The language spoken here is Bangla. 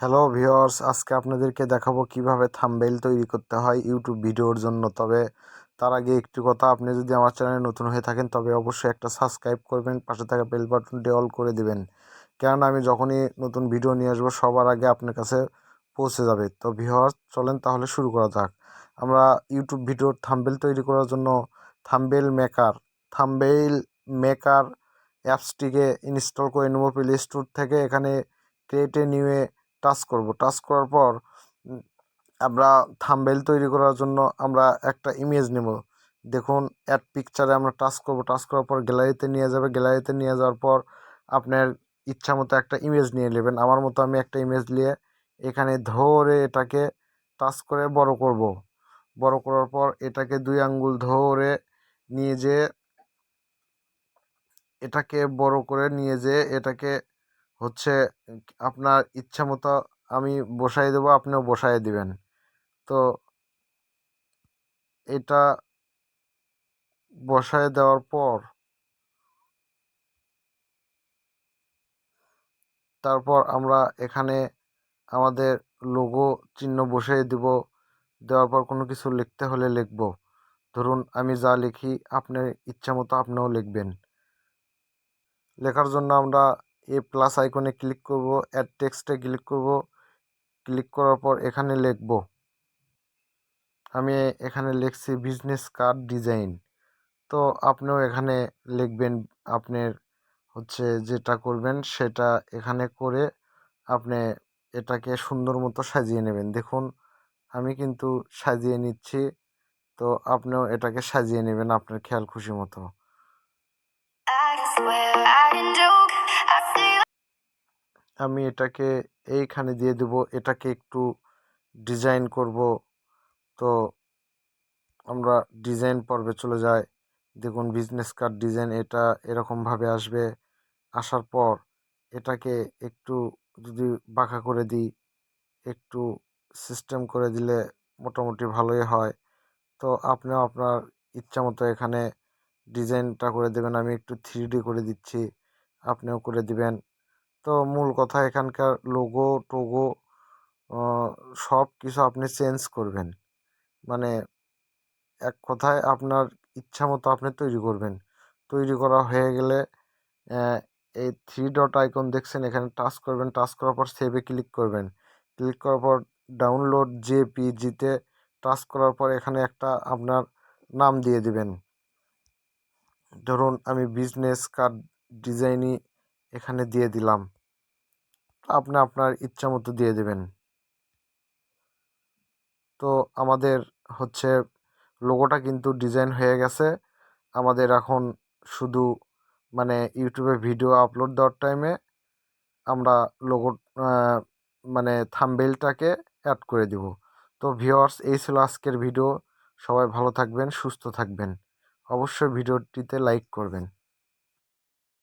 হ্যালো ভিউয়ার্স, আজকে আপনাদেরকে দেখাবো কিভাবে থাম্বনেইল তৈরি করতে হয় ইউটিউব ভিডিওর জন্য। তবে তার আগে একটি কথা, আপনি যদি আমার চ্যানেলে নতুন হয়ে থাকেন তবে অবশ্যই একটা সাবস্ক্রাইব করবেন, পাশে থাকা বেল বাটনটি অল করে দিবেন, কেননা আমি যখনই নতুন ভিডিও নিয়ে আসবো সবার আগে আপনার কাছে পৌঁছে যাবে। তো ভিউয়ার্স, চলেন তাহলে শুরু করা যাক। আমরা ইউটিউব ভিডিওর থাম্বনেইল তৈরি করার জন্য থাম্বনেইল মেকার অ্যাপসটিকে ইনস্টল করে নেব প্লে স্টোর থেকে। এখানে ক্রিয়েট নিউয়ে টাচ করব। টাচ করার পর আমরা থাম্বনেইল তৈরি করার জন্য আমরা একটা ইমেজ নেব। দেখুন, অ্যাড পিকচারে আমরা টাচ করব। টাচ করার পর গ্যালারিতে নিয়ে যাবে। গ্যালারিতে নিয়ে যাওয়ার পর আপনার ইচ্ছা মতো একটা ইমেজ নিয়ে নেবেন। আমার মতো আমি একটা ইমেজ নিয়ে এখানে ধরে এটাকে টাচ করে বড় করব। বড় করার পর এটাকে 2 আঙ্গুল ধরে নিয়ে যেয়ে এটাকে বড় করে নিয়ে যেয়ে এটাকে হচ্ছে আপনার ইচ্ছা মতো আমি বসাই দেবো, আপনিও বসাই দিবেন। তো এটা বসায় দেওয়ার পর তারপর আমরা এখানে আমাদের লোগো চিহ্ন বসিয়ে দিব। দেওয়ার পর কোনো কিছু লিখতে হলে লিখব। ধরুন আমি যা লিখি আপনার ইচ্ছা মতো আপনিও লিখবেন। লেখার জন্য আমরা এই প্লাস আইকনে ক্লিক করব, অ্যাড টেক্সটে ক্লিক করব। ক্লিক করার পর এখানে লিখব, আমি এখানে লিখছি বিজনেস কার্ড ডিজাইন। তো আপনিও এখানে লিখবেন, আপনার যেটা করবেন সেটা এখানে করে আপনি এটাকে সুন্দর মতো সাজিয়ে নেবেন। দেখুন, আমি কিন্তু সাজিয়ে নিচ্ছি। তো আপনিও এটাকে সাজিয়ে নেবেন আপনার খেয়াল খুশি মতো। আমি এটাকে এইখানে দিয়ে দেব, এটাকে একটু ডিজাইন করব। তো আমরা ডিজাইন পর্বে চলে যাই। দেখুন, বিজনেস কার্ড ডিজাইন এটা এরকমভাবে আসবে। আসার পর এটাকে একটু যদি বাঁকা করে দিই, একটু সিস্টেম করে দিলে মোটামুটি ভালোই হয়। তো আপনিও আপনার ইচ্ছা মতো এখানে ডিজাইনটা করে দেবেন। আমি একটু 3D করে দিচ্ছি, আপনিও করে দিবেন। তো মূল কথা, এখানকার লোগো টোগো সব কিছু আপনি চেঞ্জ করবেন। মানে এক কথায় আপনার ইচ্ছা মতো আপনি তৈরি করবেন। তৈরি করা হয়ে গেলে এই 3 ডট আইকন দেখছেন, এখানে টাচ করবেন। টাচ করার পর সেভে ক্লিক করবেন। ক্লিক করার পর ডাউনলোড জেপিজিতে টাচ করার পর এখানে একটা আপনার নাম দিয়ে দিবেন। ধরুন আমি বিজনেস কার্ড ডিজাইনই এখানে দিয়ে দিলাম। আপনি আপনার ইচ্ছা মতো দিয়ে দেবেন। তো আমাদের হচ্ছে লোগোটা কিন্তু ডিজাইন হয়ে গেছে। আমাদের এখন শুধু ইউটিউবে ভিডিও আপলোড দেওয়ার টাইমে আমরা লোগো থাম্বনেইলটাকে অ্যাড করে দিব। তো ভিউয়ার্স, এই ছিল আজকের ভিডিও। সবাই ভালো থাকবেন, সুস্থ থাকবেন। অবশ্যই ভিডিওটিতে লাইক করবেন।